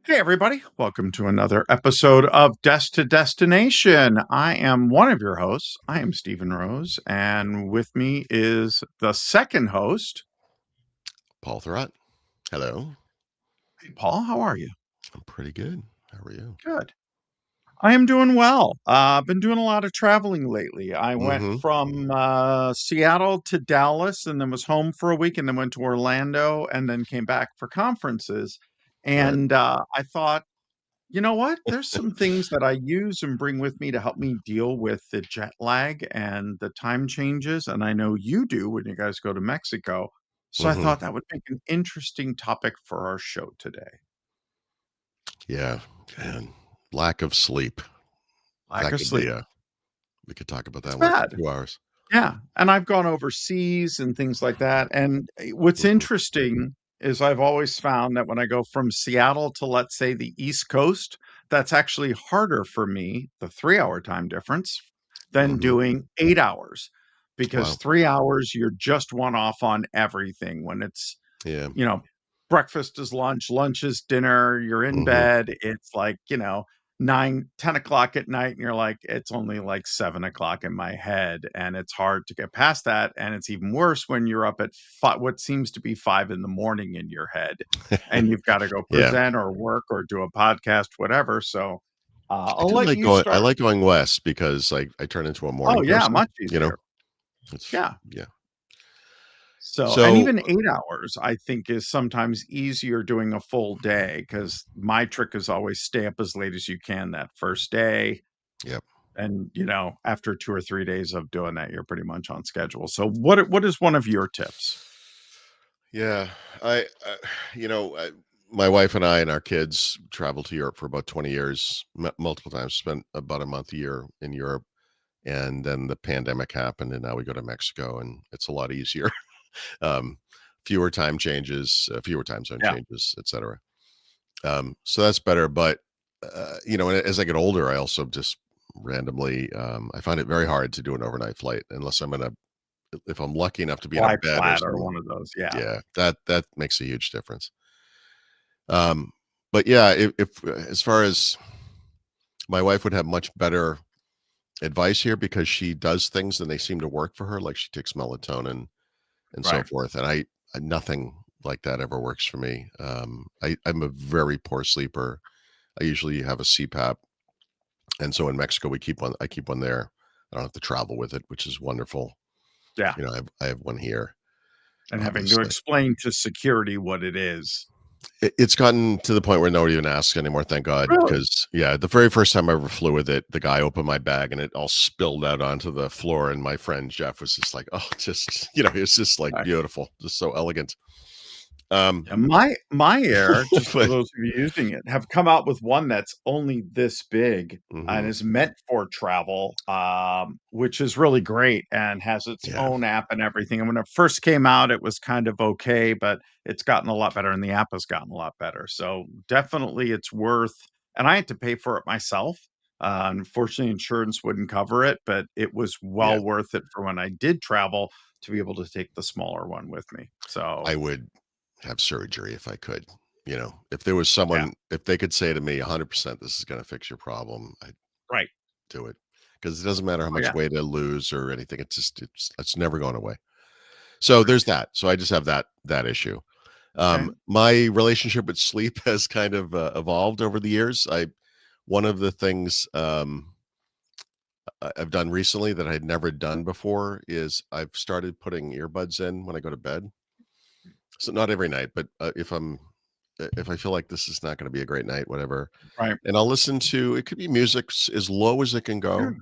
Hey, everybody. Welcome to another episode of Desk to Destination. I am one of your hosts. I am Stephen Rose, and with me is the second host. Paul Thurrott. Hello. Hey, Paul, how are you? I'm pretty good. How are you? Good. I am doing well. I've been doing a lot of traveling lately. I went Mm-hmm. from Seattle to Dallas and then was home for a week and then went to Orlando and then came back for conferences. Right. And I thought, you know what? There's some things that I use and bring with me to help me deal with the jet lag and the time changes, and I know you do when you guys go to Mexico. So I Mm-hmm. thought that would make an interesting topic for our show today. Yeah. And lack of sleep. Lack That of could be sleep. we could talk about It's that one for bad. 2 hours. Yeah, and I've gone overseas and things like that, and, what's Mm-hmm. interesting is I've always found that when I go from Seattle to, let's say, the East Coast, that's actually harder for me, the 3-hour time difference, than Mm-hmm. doing 8 hours, because Wow. 3 hours, you're just one off on everything. When it's Yeah. you know, breakfast is lunch, lunch is dinner, you're in Mm-hmm. bed, it's like, 9, 10 o'clock at night, and you're like, it's only like 7 o'clock in my head. And it's hard to get past that. And it's even worse when you're up at what seems to be 5 in the morning in your head, and you've got to go Yeah. present or work or do a podcast, whatever. So I I'll do let like you going I start. like going west because I turn into a Oh, morning yeah, person, much you know? easier. It's Yeah. yeah. So and So even 8 hours, I think, is sometimes easier doing a full day, because my trick is always stay up as late as you can that first day, yep. and, after 2 or 3 days of doing that, you're pretty much on schedule. So what is one of your tips? Yeah. I my wife and I and our kids traveled to Europe for about 20 years, multiple times, spent about a month a year in Europe. And then the pandemic happened, and now we go to Mexico, and it's a lot easier. um, fewer time changes, fewer time zone Yeah, changes, etc. So that's better. But as I get older, I also just randomly I find it very hard to do an overnight flight unless if I'm lucky enough to be in a lie bed or flat or something. one of those, yeah. Yeah, that makes a huge difference. Um, but yeah, if as far as my wife would have much better advice here because she does things and they seem to work for her, like she takes melatonin and so Right. forth. And nothing like that ever works for me. I'm a very poor sleeper. I usually have a CPAP, and so in Mexico we keep one. I keep one there. I don't have to travel with it, which is wonderful. Yeah, I have one here, and having to obviously. explain to security what it is. It's gotten to the point where nobody even asks anymore, thank God, Really? because yeah, the very first time I ever flew with it, the guy opened my bag and it all spilled out onto the floor, and my friend Jeff was just like, "Oh, just," it's just, like, Right. beautiful, just so elegant. Um, Yeah, my Air, just for but those of you using it, have come out with one that's only this big and mhm, is meant for travel, which is really great and has its yeah, own app and everything. And when it first came out, it was kind of okay, but it's gotten a lot better and the app has gotten a lot better. So definitely it's worth, and I had to pay for it myself. Unfortunately, insurance wouldn't cover it, but it was yeah, well worth it for when I did travel to be able to take the smaller one with me. So I would have surgery if I could, if there was yeah, if they could say to me, "100% this is gonna fix your problem," I'd right. do it because it doesn't matter how Oh, much yeah. weight I lose or anything, it's never going away. So there's that. So I just have that issue. Okay. My relationship with sleep has kind of evolved over the years. I One of the things I've done recently that I'd never done before is I've started putting earbuds in when I go to bed. So not every night, but if I feel like this is not going to be a great night, whatever, Right. and I'll listen to it could be music as low as it can Yeah. go,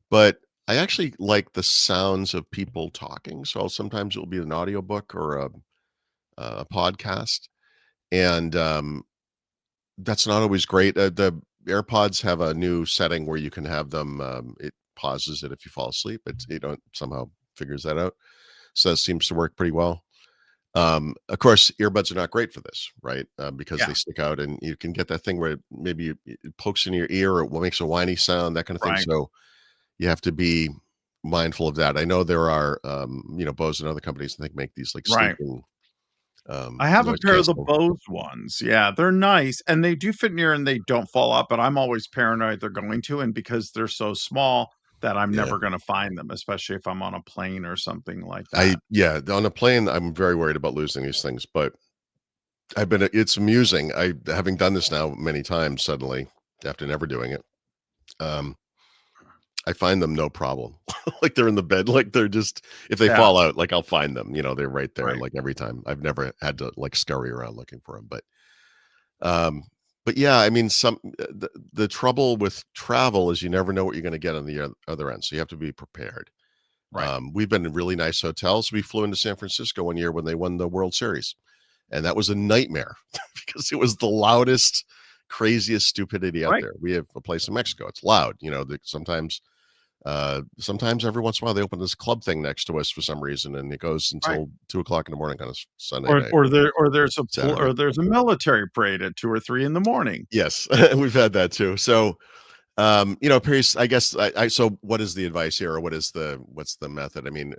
but I actually like the sounds of people talking. So sometimes it'll be an audiobook or a podcast, and that's not always great. The AirPods have a new setting where you can have them. It pauses it if you fall asleep. It somehow figures that out. So that seems to work pretty well. Of course, earbuds are not great for this, right? Because Yeah. they stick out, and you can get that thing where maybe it pokes in your ear or what makes a whiny sound, that kind of thing. Right. So you have to be mindful of that. I know there are, Bose and other companies, I think, make these like Right. sleeping I have a noise pair of the canceling. Bose ones. Yeah, they're nice, and they do fit near and they don't fall out, but I'm always paranoid they're going to, and because they're so small that I'm Yeah. never gonna find them, especially if I'm on a plane or something like I that. yeah, on a plane, I'm very worried about losing these things, but it's amusing. I having done this now many times suddenly after never doing it, um, I find them no problem. Like, they're in the bed, like, they're just if they Yeah, fall out, like, I'll find them, they're right there, right, like, every time. I've never had to, like, scurry around looking for them, um but yeah, I mean, the trouble with travel is you never know what you're gonna get on the other end, so you have to be prepared. right, We've been in really nice hotels. We flew into San Francisco one year when they won the World Series, and that was a nightmare because it was the loudest, craziest stupidity out right. there. We have a place in Mexico. It's loud. Sometimes every once in a while they open this club thing next to us for some reason, and it goes Right. until 2 o'clock in the morning on a Sunday night Or or Saturday. there's a military parade at 2 or 3 in the morning. Yes, we've had that too. So, Paris, I guess so what is the advice here, or what's the method? I mean,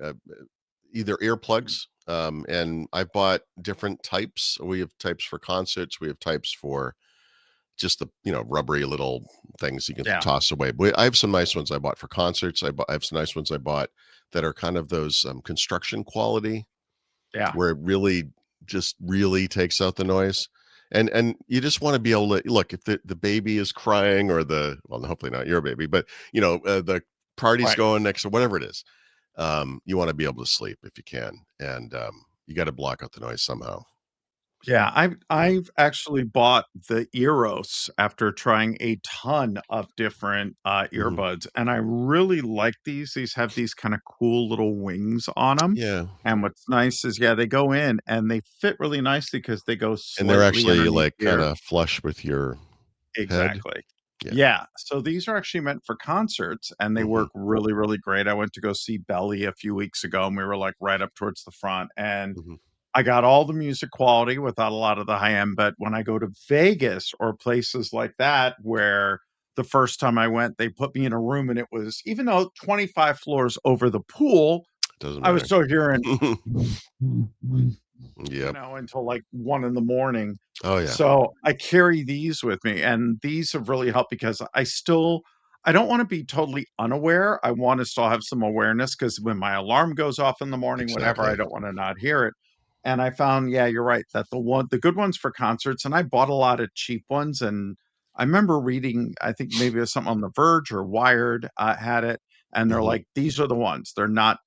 either earplugs, and I bought different types. We have types for concerts, we have types for just the, rubbery little things you can Yeah, toss away. But I have some nice ones I bought for concerts. I have some nice ones I bought that are kind of those, construction quality yeah, where it really takes out the noise. And you just wanna be able to look, if the baby is crying or hopefully not your baby, but, the party's right. going next or whatever it is, you wanna be able to sleep if you can, and, you gotta block out the noise somehow. Yeah, I've Yeah. I've actually bought the Eros after trying a ton of different, Mhm. earbuds, and I really like these. These have these kinda cool little wings on them, Yeah, and what's nice is, yeah, they go in and they fit really nicely because they go and they're slightly actually, underneath like, the ear. kinda flush with your head. Exactly. Yeah. Yeah, so these are actually meant for concerts, and they Mhm, work really, really great. I went to go see Belly a few weeks ago, and we were, like, right up towards the front, and mhm. I got all the music quality without a lot of the high end, but when I go to Vegas or places like that, where the first time I went, they put me in a room and it was even though 25 floors over the pool, Doesn't I was matter. still hearing Yep. until like 1 in the morning. Oh, yeah. So, I carry these with me, and these have really helped because I don't wanna be totally unaware, I wanna still have some awareness because when my alarm goes off in the morning, whatever, I Exactly. don't wanna not hear it, and I found, yeah, you're right, that the good ones for concerts and I bought a lot of cheap ones, and I remember reading, I think maybe it was something on The Verge or Wired, had it, and they're Mhm. like, "These are the ones." They're not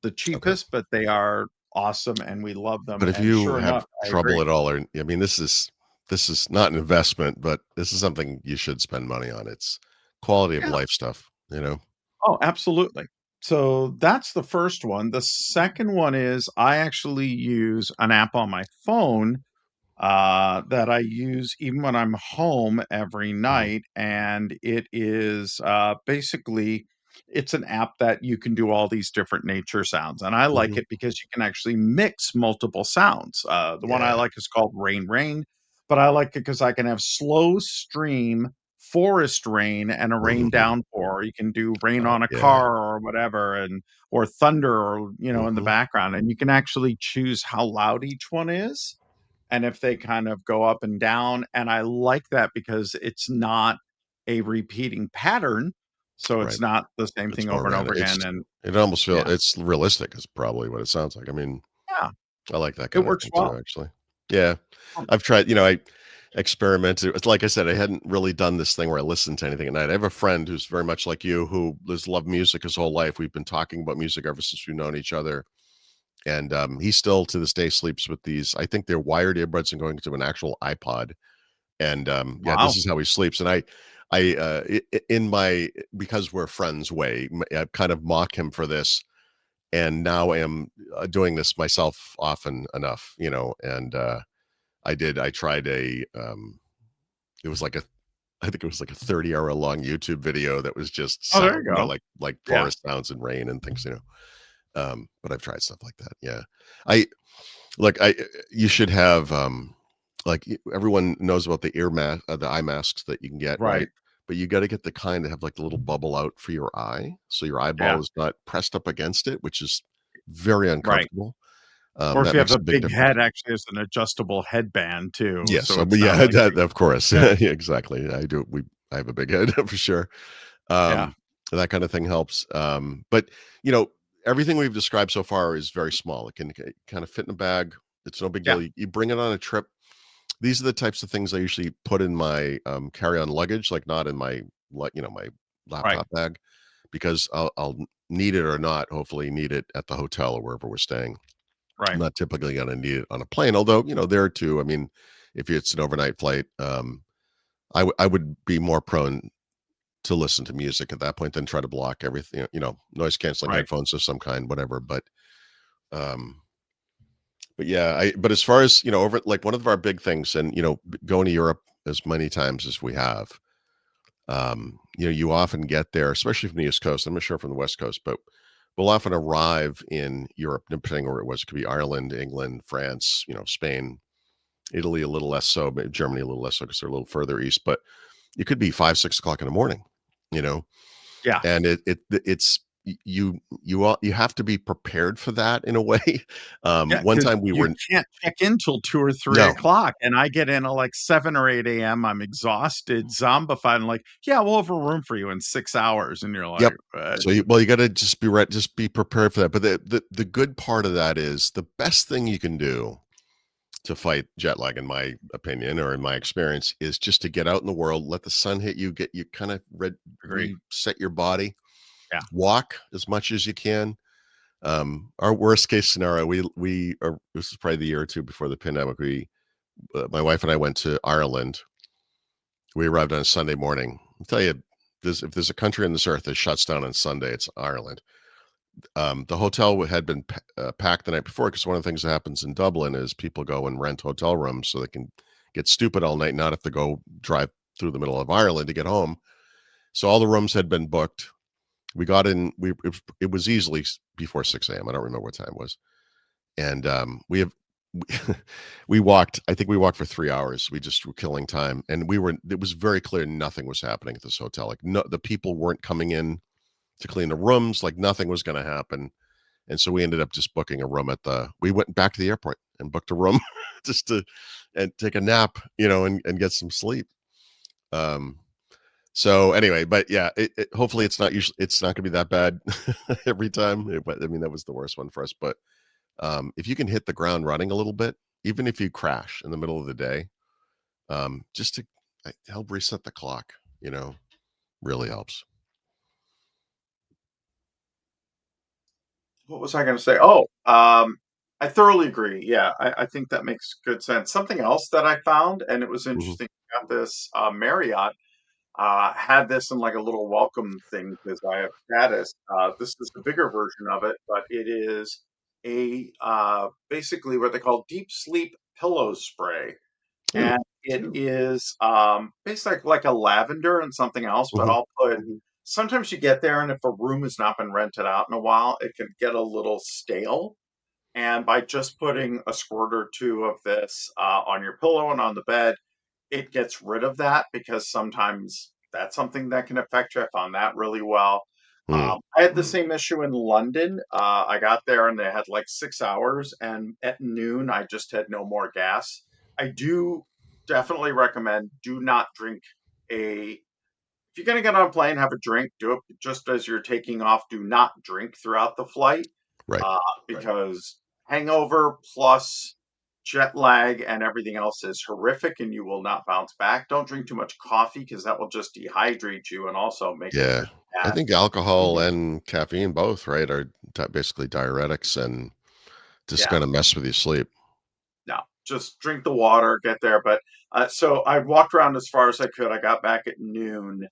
the Okay. cheapest, but they are awesome, and we love them, But if and you sure enough, have I trouble agree. at all, or I mean, this is not an investment, but this is something you should spend money on. It's quality of Yeah. life stuff. Oh, absolutely. So that's the first one. The second one is I actually use an app on my phone that I use even when I'm home every Mhm, night, and it is basically it's an app that you can do all these different nature sounds, and I like mhm. it because you can actually mix multiple sounds. The one I Yeah. like is called Rain Rain, but I like it because I can have slow stream forest rain and a rain Mhm. downpour. You can do rain Oh, on a yeah. car or whatever, and or thunder or in the Mhm. background, and you can actually choose how loud each one is and if they kind of go up and down, and I like that because it's not a repeating pattern, so Right. it's not the same It's thing more over and random. over again, and It almost feel yeah, it's realistic is probably what it sounds like. I mean, yeah, I like that it kind of works thing too, well. actually. Yeah. Um, I've tried, I experimented. It's like I said, I hadn't really done this thing where I listen to anything at night. I have a friend who's very much like you who has loved music his whole life. We've been talking about music ever since we've known each other. And he still to this day sleeps with these. I think they're wired earbuds and going to an actual iPod. And yeah, this wow. is how he sleeps. And in my because we're friends way, I kind of mock him for this and now am doing this myself often enough. And I tried it was like I think it was like a 30-hour long YouTube video that was just Oh, there sound, you go. like Yeah, forest sounds and rain and things. But I've tried stuff like that. Yeah. I like I you should have everyone knows about the eye masks that you can get, right? right, But you got to get the kind that have like the little bubble out for your eye, so your yeah, eyeball is not pressed up against it, which is very right. uncomfortable. Or if That you have makes a a big big difference. head, actually, it's an adjustable headband too, Yes, so but it's not yeah, like that of course. yeah, Yeah, exactly. I have a big head for sure. yeah, That kind of thing helps. But you know, everything we've described so far is very small. It can kind of fit in a bag. It's no big yeah, deal. You bring it on a trip. These are the types of things I usually put in my carry-on luggage, like not in my my right, laptop bag, because I'll need it or not. Hopefully, need it at the hotel or wherever we're staying. I'm right, not typically going to need it on a plane, although there too. I mean, if it's an overnight flight, I would be more prone to listen to music at that point than try to block everything, noise canceling right. headphones of some kind, whatever. Um, but yeah, but as far as over like one of our big things, and going to Europe as many times as we have, you often get there, especially from the East Coast. I'm not sure from the West Coast, but we'll often arrive in Europe, depending where it was. It could be Ireland, England, France, Spain, Italy, a little less so, but Germany a little less so because they're a little further east. But it could be 5, 6 o'clock in the morning, you know, Yeah, and it's you have to be prepared for that in a way. yeah, One because time we you were can't check in till 2 or 3 no, o'clock, and I get in at, like, 7 or 8 AM, I'm exhausted, zombified, and like, "Yeah, we'll have a room for you in 6 hours," and you're like, yep. So you got to just be right, just be prepared for that. But the good part of that is the best thing you can do to fight jet lag, in my opinion or in my experience, is just to get out in the world, let the sun hit you, get you kind of Agreed. reset your body, Yeah, walk as much as you can. Our worst case scenario, we are, this is probably the year or two before the pandemic. My wife and I went to Ireland. We arrived on a Sunday morning. I'll tell you, if there's a country on this earth that shuts down on Sunday, it's Ireland. The hotel had been packed the night before because one of the things that happens in Dublin is people go and rent hotel rooms so they can get stupid all night, not have to go drive through the middle of Ireland to get home. So all the rooms had been booked. We got in. It was easily before 6 a.m. I don't remember what time it was, and we have. We walked. I think we walked for 3 hours. We just were killing time, and we were. It was very clear nothing was happening at this hotel. Like no, the people weren't coming in to clean the rooms. Like nothing was going to happen. And so we ended up just booking a room we went back to the airport and booked a room just to and take a nap, and get some sleep. Um, so anyway, but yeah, hopefully it's not gonna be that bad every time. But I mean, that was the worst one for us. But if you can hit the ground running a little bit, even if you crash in the middle of the day, just to help reset the clock, really helps. what was I gonna say? Oh, I thoroughly agree, yeah, I think that makes good sense. Something else that I found, and it was Mhm. interesting, got this, Marriott had this in like a little welcome thing because I have status. This is the bigger version of it, but it is a basically what they call deep sleep pillow spray, Ooh. and it is basically like a lavender and something else. But Mhm. I'll put. Sometimes you get there, and if a room has not been rented out in a while, it can get a little stale. And by just putting a squirt or two of this on your pillow and on the bed, it gets rid of that because sometimes that's something that can affect you. I found that really well. Mm. I had the same issue in London. I got there and they had like 6 hours, and at noon, I just had no more gas. I do definitely recommend do not drink a if you're going to get on a plane, have a drink, do it just as you're taking off. Do not drink throughout the flight Right. uh, because hangover plus jet lag and everything else is horrific and you will not bounce back. Don't drink too much coffee because that will just dehydrate you and also make it Yeah. really I bad. think alcohol and caffeine both, right, are basically diuretics and just Yeah. kinda mess with your sleep. No, just drink the water, get there. But so I walked around as far as I could. I got back at noon,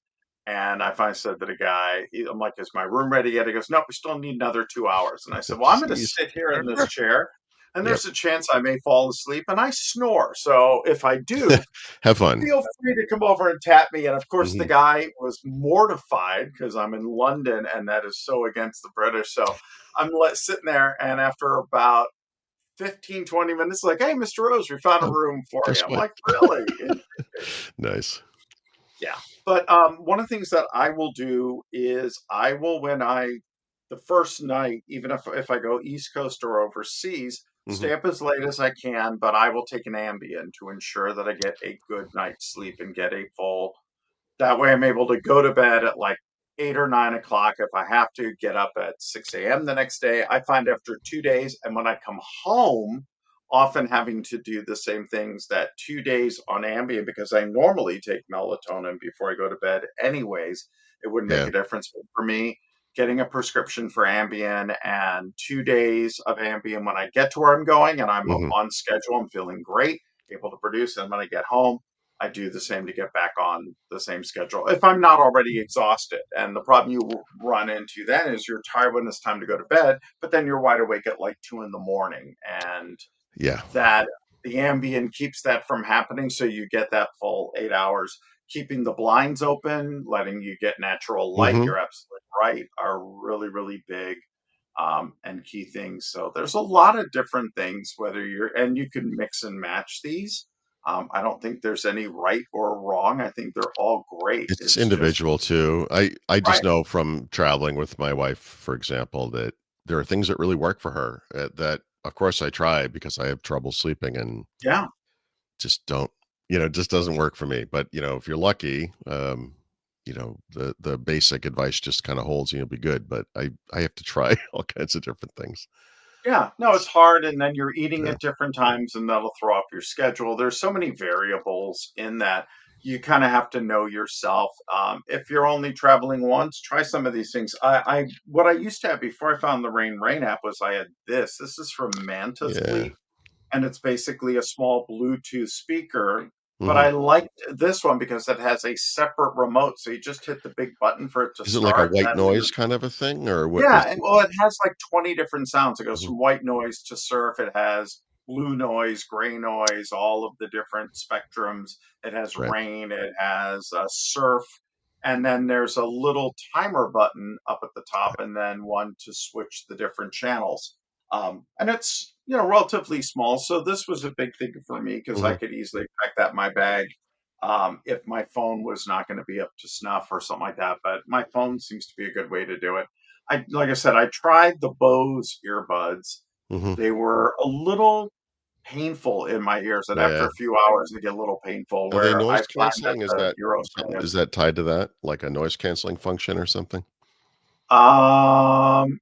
and I finally said to the guy, I'm like, "Is my room ready yet?" He goes, "Nope, we still need another 2 hours." And I said, "Well, I'm going to Jeez. sit here in this chair, and Yep. there's a chance I may fall asleep, and I snore. So if I do, Have fun. feel free to come over and tap me." And of course, the Mhm. guy was mortified because I'm in London, and that is so against the British. So I'm sitting there, and after about 15, 20 minutes, like, "Hey, Mr. Rose, we found a Oh, room for guess you." I'm what? like, "Really?" Interesting. Nice. Yeah. But one of the things that I will do is I will when I the first night, even if I go East Coast or overseas, Mhm. stay up as late as I can, but I will take an Ambien to ensure that I get a good night's sleep and get a full that way I'm able to go to bed at like 8 or 9 o'clock. If I have to get up at 6 a.m. the next day, I find after 2 days, and when I come home, often having to do the same things that 2 days on Ambien because I normally take melatonin before I go to bed, anyways, it wouldn't make Yeah. a difference. But for me, getting a prescription for Ambien and 2 days of Ambien when I get to where I'm going and I'm Mhm. on schedule, I'm feeling great, able to produce. And when I get home, I do the same to get back on the same schedule if I'm not already exhausted. And the problem you run into then is you're tired when it's time to go to bed, but then you're wide awake at like 2 in the morning. And Yeah. that the Ambien keeps that from happening. So you get that full 8 hours. Keeping the blinds open, letting you get natural light, Mhm. you're absolutely right, are really, really big and key things. So there's a lot of different things, whether you're, and you can mix and match these. I don't think there's any right or wrong. I think they're all great. It's It's just individual too. I just right. know from traveling with my wife, for example, that there are things that really work for her, that, of course, I try because I have trouble sleeping and Yeah. just don't it just doesn't work for me, but, if you're lucky, the basic advice just kinda holds and you'll be good, but I have to try all kinds of different things. Yeah, no, it's hard, and then you're eating Yeah. at different times, and that'll throw off your schedule. There's so many variables in that you kind of have to know yourself. If you're only traveling once, try some of these things. I what I used to have before I found the Rain app was I had this. This is from Manta Yeah. Sleep, and it's basically a small Bluetooth speaker. But Mhm. I liked this one because it has a separate remote, so you just hit the big button for it to Is it like a start, and white that leaves noise kind of a thing, or what yeah, is and it? well, it has like 20 different sounds. It goes Mhm. from white noise to surf. It has blue noise, gray noise, all of the different spectrums. It has Right. rain, it has surf, and then there's a little timer button up at the top, and then one to switch the different channels. And it's relatively small, so this was a big thing for me because I Mhm. could easily pack that in my bag if my phone was not going to be up to snuff or something like that. But my phone seems to be a good way to do it. Like I said, I tried the Bose earbuds. Mhm. They were a little painful in my ears, and after Yeah. a few hours, they get a little painful. Are they Where I noise find that canceling? Is the that Euros something can. is that tied to that, like a noise canceling function or something? Um,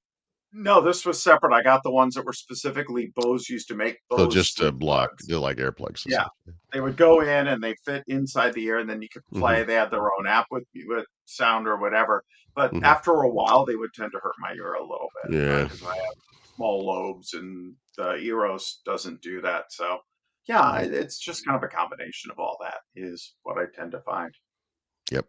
no, this was separate. I got the ones that were specifically Bose used to make So Bose just to sleep block buds. they're like earplugs, Yeah. essentially. They would go in and they fit inside the ear, and then you could Mhm. play. They had their own app with sound or whatever. But Mhm. after a while, they would tend to hurt my ear a little bit Yeah. because I have small lobes, and the Eros doesn't do that. So, yeah, Right. it's just kind of a combination of all that is what I tend to find. Yep.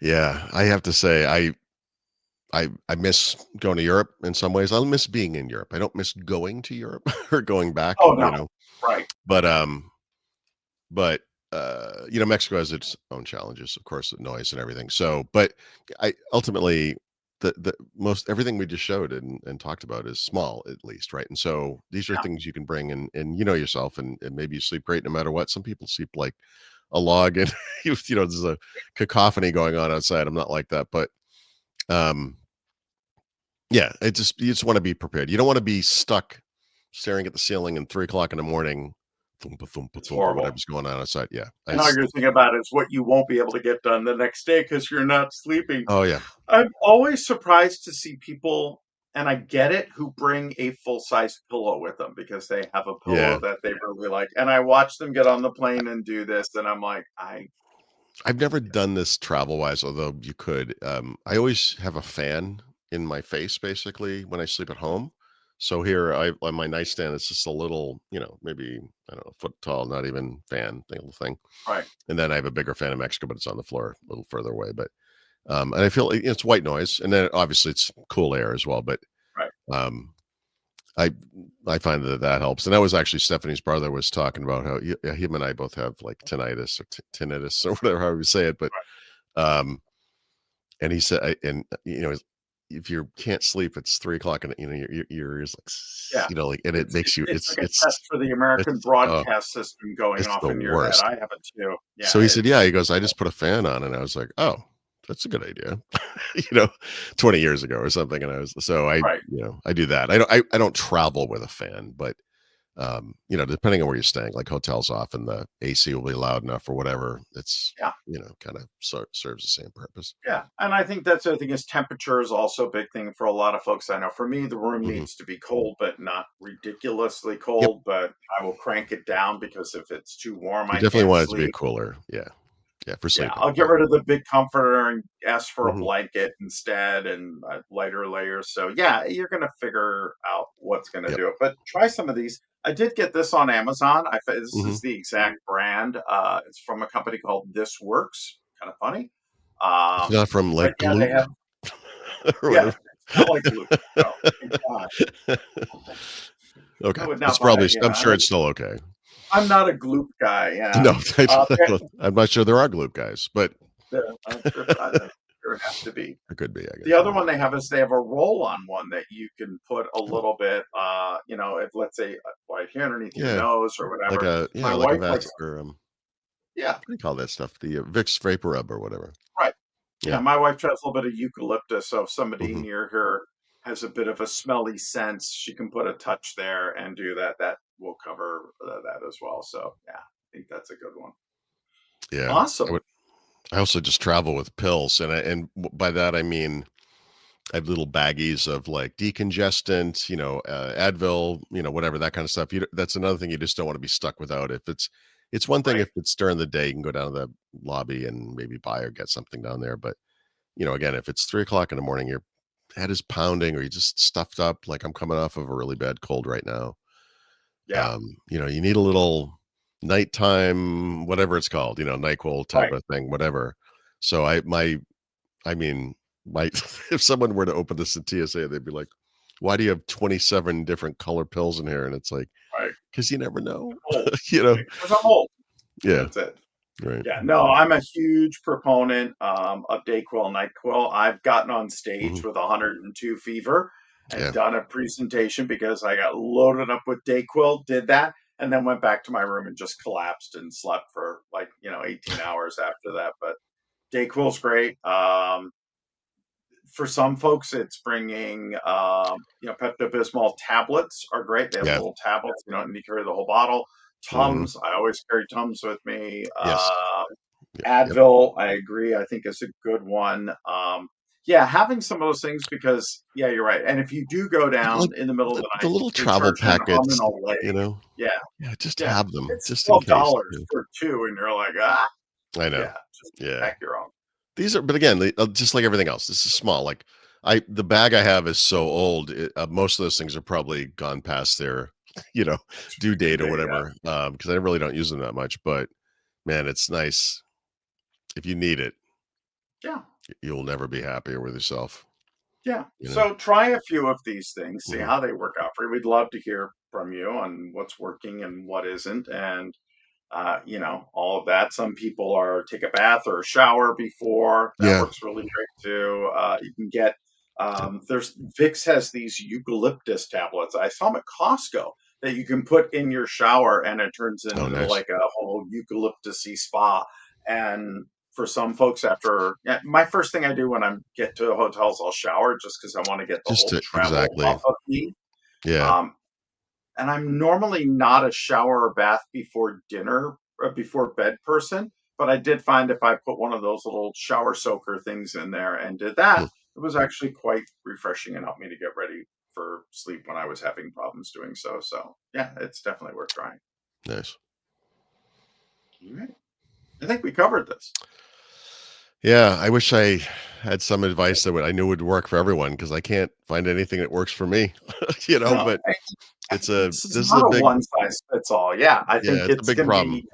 Yeah, I have to say, I miss going to Europe in some ways. I miss being in Europe. I don't miss going to Europe or going back, Oh no, right? but, Mexico has its own challenges, of course, the noise and everything. So, but I ultimately the most everything we just showed and talked about is small, at least, right? And so these are Yeah, things you can bring and you know yourself, and maybe you sleep great no matter what. Some people sleep like a log, and there's a cacophony going on outside. I'm not like that, but um, yeah, you just want to be prepared. You don't want to be stuck staring at the ceiling and 3 o'clock in the morning, thumpa thumpa it's thumpa, horrible. whatever's going on outside. Yeah, And all you're thinking about is what you won't be able to get done the next day because you're not sleeping. oh yeah. I'm always surprised to see people, and I get it, who bring a full-size pillow with them because they have a Yeah. pillow that they really like. And I watch them get on the plane and do this, and I'm like, I I've never done this travel wise, although you could. I always have a fan in my face basically when I sleep at home. So here I on my nightstand, it's just a little, maybe I don't know, foot tall, not even fan little thing. right, And then I have a bigger fan in Mexico, but it's on the floor a little further away. But and I feel it's white noise, and then obviously it's cool air as well. But right, um, I I find that helps. And that was actually Stephanie's brother was talking about how him and I both have like tinnitus or tinnitus or whatever how we say it. But um, and he said, if you can't sleep, it's 3 o'clock, and your ears like, yeah. like, and it makes you, It's like a test for the American uh, broadcast system going it's off the in your head. worst. I have it too. Yeah, So he said, it's yeah, he goes, I just put a fan on, and I was like, oh. that's a good idea. You know, 20 years ago or something, and I was so Right. I do that. I don't travel with a fan, but, depending on where you're staying, like hotels often the AC will be loud enough or whatever. It's, Yeah. kinda serves the same purpose. Yeah, and I think that's the other thing is temperature is also a big thing for a lot of folks I know. For me, the room Mhm. needs to be cold, but not ridiculously Yep. cold, but I will crank it down because if it's too warm, You I definitely can't want it to be sleep. cooler. Yeah. Yeah, for Yeah, sleeping. I'll get Yep. rid of the big comforter and ask for a Mhm. blanket instead and lighter layers. So yeah, you're gonna figure out what's gonna Yep. do it. But try some of these. I did get this on Amazon. This Mhm. is the exact brand. It's from a company called This Works. Kind of funny. It's Um, not from, but like, yeah, they glue have or yeah, whatever. it's not like glue. No, thank God. I Okay. would not It's buy probably it. I'm sure it's still okay. I'm not a gloop guy. Yeah. No, I There, I'm not sure there are glue guys, but there have to be. there could be, I The guess, other yeah. one they have is they have a roll-on one that you can put a Oh, little bit, if let's say right here underneath your yeah, nose or whatever. My like a wife likes, Vas or, yeah, what do you call that stuff? The, Vicks Vapor Rub or whatever. right. Yeah, Yeah. my wife tries a little bit of eucalyptus, so if somebody Mhm. near her has a bit of a smelly sense, she can put a touch there and do that. That will cover that as well. So yeah, I think that's a good one. Yeah. I Awesome. would I also just travel with pills, by that I mean I have little baggies of like decongestant, Advil, whatever that kind of stuff. That's another thing you just don't want to be stuck without. It's one thing Right. if it's during the day, you can go down to the lobby and maybe buy or get something down there. But again, if it's 3 o'clock in the morning, your head is pounding or you're just stuffed up. Like I'm coming off of a really bad cold right now. Yeah. You need a little nighttime, whatever it's called, NyQuil type Right. of thing, whatever. So I mean, my if someone were to open this at TSA, they'd be like, "Why do you have 27 different color pills in here?" And it's like, Right. "'Cause you never know." Old. You know? Because I'm old. Yeah, That's it. right. Yeah, no, I'm a huge proponent of Dayquil, NyQuil. I've gotten on stage Mhm. with 102 fever and Yeah. done a presentation because I got loaded up with Dayquil, did that, and then went back to my room and just collapsed and slept for 18 hours after that. But Dayquil's great. For some folks, it's bringing, Pepto Bismol tablets are great. They have Yeah. little tablets. You don't need to carry the whole bottle. Mhm. Tums, I always carry Tums with me. Yes. Yep. Advil, I agree. I think is a good one. Yeah, having some of those things because yeah, you're right. And if you do go Like, down in the middle of the the night, little they travel charge you an arm and packets, a leg. you know? Yeah, Yeah, just yeah. have them It's just in case. $12 Yeah. for two, and you're like, ah, I know. yeah, just Yeah. pack your own. These are but again, just like everything else, this is small. Like, the bag I have is so old, most of those things are probably gone past their, you know, due Expiration date or date, yeah, whatever, because I really don't use them that much, but, man, it's nice. If you need it, yeah. you'll never be happier with yourself, Yeah. you know? So try a few of these things, see Mhm. how they work out for you. We'd love to hear from you on what's working and what isn't, and all of that. Some people are take a bath or a shower before. That Yeah. works really great too. You can get Yep. there's Vicks has these eucalyptus tablets. I saw them at Costco that you can put in your shower and it turns Oh, into nice. like a whole eucalyptusy spa. And for some folks, after yeah, my first thing I do when I get to hotels, I'll shower just because I want to get the Just whole to travel exactly. off of me. Yeah. Um, and I'm normally not a shower or bath before dinner or before bed person, but I did find if I put one of those little shower soaker things in there and did that, Hmm, it was actually quite refreshing and helped me to get ready for sleep when I was having problems doing so. So yeah, it's definitely worth trying. nice. All right. I think we covered this. Yeah, I wish I had some advice that I knew would work for everyone because I can't find anything that works for me, No, but it's this is not a a big one size fits all. Yeah, I think yeah, it's a it's big going to problem. be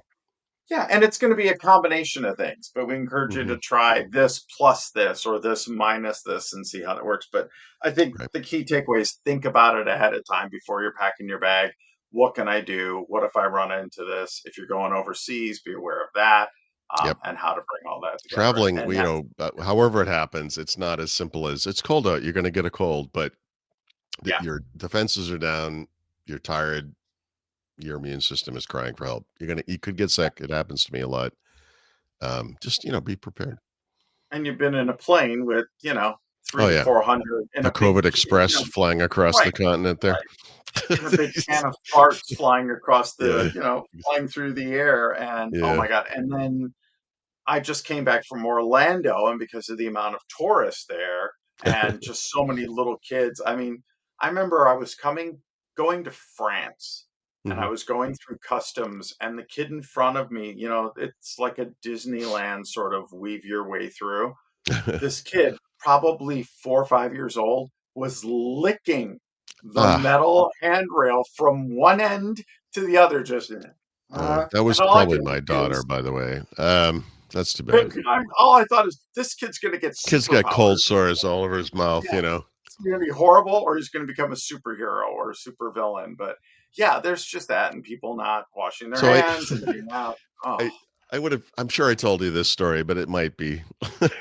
yeah, and it's going to be a combination of things, but we encourage you Mhm, to try this plus this or this minus this and see how that works. But I think right. the key takeaway is think about it ahead of time before you're packing your bag. What can I do? What if I run into this? If you're going overseas, be aware of that Yep. and how to bring all that together. Traveling, And that's, however it happens, it's not as simple as, "It's cold out, you're gonna get a cold," but yeah, your defenses are down, you're tired, your immune system is crying for help. You could get sick, it happens to me a lot. Just, be prepared. and you've been in a plane with, Oh, 3 to yeah. 400 in The a big COVID Express flying across right, the continent there. right, in a big can of farts flying across Yeah. flying through the air, and, oh Yeah. my god, and then I just came back from Orlando, and because of the amount of tourists there and just so many little kids, I mean, I remember I was going to France, and I Mhm. was going through customs, and the kid in front of me, it's like a Disneyland sort of weave your way through. This kid, probably 4 or 5 years old, was licking the Ah, metal handrail from one end to the other, just, that and was all I probably could my do daughter, is by the way. That's too bad. all I thought is, "This kid's gonna get Kid's got cold superpowers. sores all over his mouth, Yeah, you know? it's gonna be horrible, or he's gonna become a superhero or a supervillain," but, yeah, there's just that, and people not washing their So I hands and getting out. Oh, I I would've I'm sure I told you this story, but it might be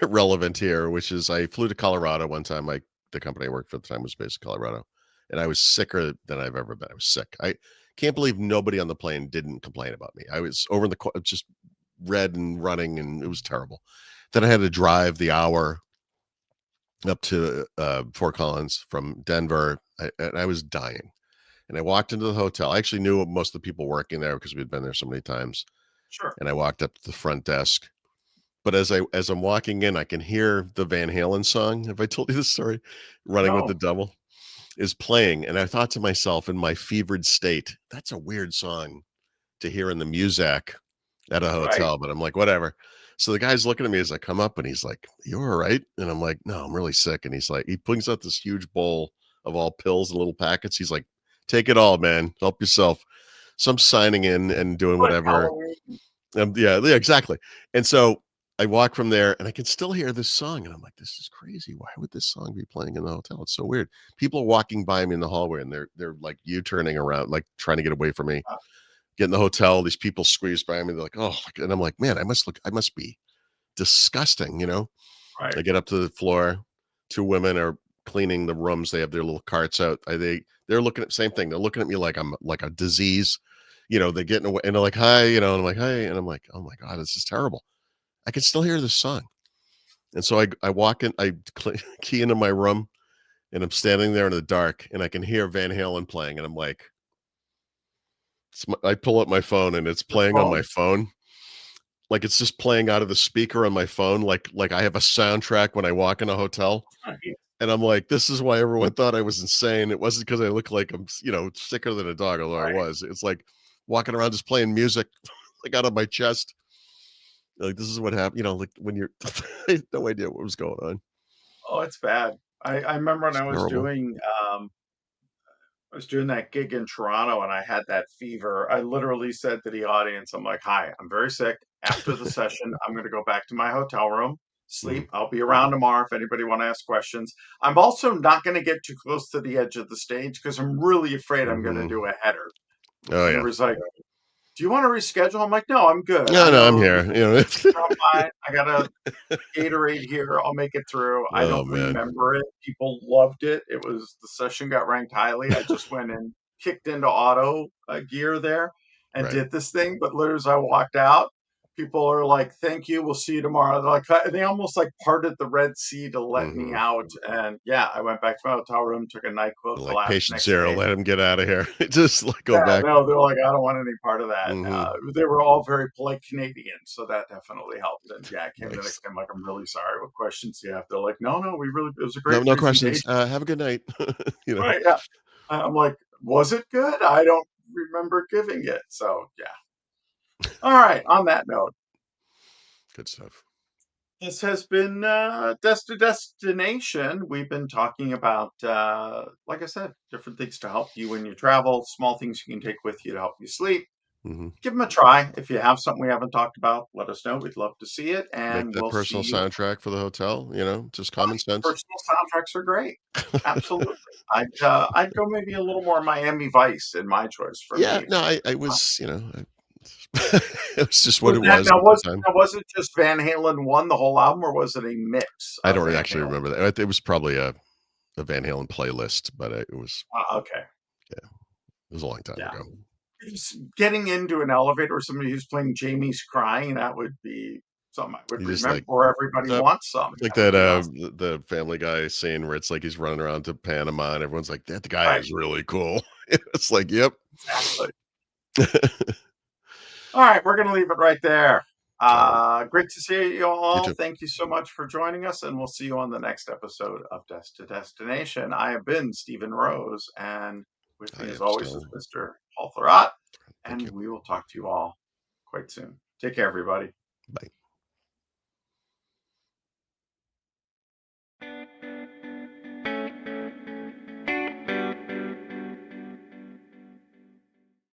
relevant here, which is I flew to Colorado one time. The company I worked for at the time was based in Colorado, and I was sicker than I've ever been. I was sick. I can't believe nobody on the plane didn't complain about me. I was over in the just red and running, and it was terrible. Then I had to drive the hour up to, Fort Collins from Denver, and I was dying, and I walked into the hotel. I actually knew most of the people working there because we'd been there so many times, sure. and I walked up to the front desk, but as I'm walking in, I can hear the Van Halen song. Have I told you this story? "Running with the No. Devil" is playing, and I thought to myself in my fevered state, "That's a weird song to hear in the Muzak at a Right, hotel," but I'm like, "Whatever." So the guy's looking at me as I come up, and he's like, "You all right?" And I'm like, "No, I'm really sick." And he's like he brings out this huge bowl of all pills and little packets. He's like, "Take it all, man. Help yourself." So I'm signing in and doing like whatever. Halloween. Yeah, exactly. And so I walk from there and I can still hear this song. And I'm like, this is crazy. Why would this song be playing in the hotel? It's so weird. People are walking by me in the hallway and they're like U-turning around, like trying to get away from me. Uh, Get in the hotel, these people squeeze by me. They're like, oh, and I'm like, man, I must be disgusting, you know? right, I get up to the floor. Two women are cleaning the rooms. They have their little carts out. They're looking at same thing. They're looking at me like I'm like a disease. They're getting away and they're like, hi, and I'm like, hey, and I'm like, oh my God, this is terrible. I can still hear this song. And so I walk in, key into my room and I'm standing there in the dark and I can hear Van Halen playing. And I'm like, I pull up my phone and it's your playing on my phone. phone. Like it's just playing out of the speaker on my phone. Like I have a soundtrack when I walk in a hotel. Right. And I'm like, this is why everyone thought I was insane. It wasn't because I look like I'm, sicker than a dog, although I Right. was. It's like walking around just playing music like out of my chest. Like this is what happened, like when you're I had no idea what was going on. Oh, it's bad. I remember when It's terrible. I was doing that gig in Toronto and I had that fever. I literally said to the audience, I'm like, "Hi, I'm very sick. After the session, I'm gonna go back to my hotel room, Mhm. sleep. I'll be around tomorrow if anybody wanna ask questions. I'm also not gonna get too close to the edge of the stage because 'cause I'm really afraid I'm gonna Mhm. do a header." Oh And he yeah. was like, "Do you wanna reschedule?" I'm like, "No, I'm good. No, I no, I'm know here. I'm fine. I got a Gatorade here. I'll make it through." I Oh don't man. remember it. People loved it. The session got ranked highly. I just went and kicked into auto gear there and Right. did this thing. But literally, as I walked out, people are like, "Thank you. We'll see you tomorrow." They're like, they almost like parted the Red Sea to let me Mhm. out. And yeah, I went back to my hotel room, took a NyQuil Like collapse patient next zero, day. let him get out of here. Just like go Yeah, back. no, they're like, "I don't want any part of that." Mhm. They were all very polite Canadians, so that definitely helped, and, yeah, I came the next Nice. day, I'm like, "I'm really sorry, what questions do you have?" They're like, "No, no, we really it was a No, great no questions. presentation." Have a good night. you know. Right, yeah. I'm like, "Was it good? I don't remember giving it." So, yeah. Alright, on that note, Good stuff. this has been, Destination. We've been talking about, like I said, different things to help you when you travel, small things you can take with you to help you sleep. Mhm. Give them a try. If you have something we haven't talked about, let us know. We'd love to see it, Make and that we'll see personal you. soundtrack for the hotel, just common sense. Personal soundtracks are great. Absolutely. I'd go maybe a little more Miami Vice in my choice for Yeah, me. no, I was, it was just what Was it that was now at the was time. now was it just Van Halen 1, the whole album, or was it a mix I of don't Van actually Halen? remember that. It was probably a Van Halen playlist, but Okay. it was a long time Yeah. ago. Just getting into an elevator with somebody who's playing Jamie's Crying, that would be Some I would You just remember, like, or "What's everybody up?" wants some. It's like That would that, be awesome. the Family Guy scene where it's like he's running around to Panama and everyone's like, "That guy Right, is really cool." It's like, "Yep." exactly. All right, we're gonna leave it right there. Alright. Great to see you You all. too. Thank you so much for joining us, and we'll see you on the next episode of Desk to Destination. I have been Stephen Rose, and with I me, as am always, is still Mr. Paul Thurrott, thank and you. we will talk to you all quite soon. Take care, everybody. Bye.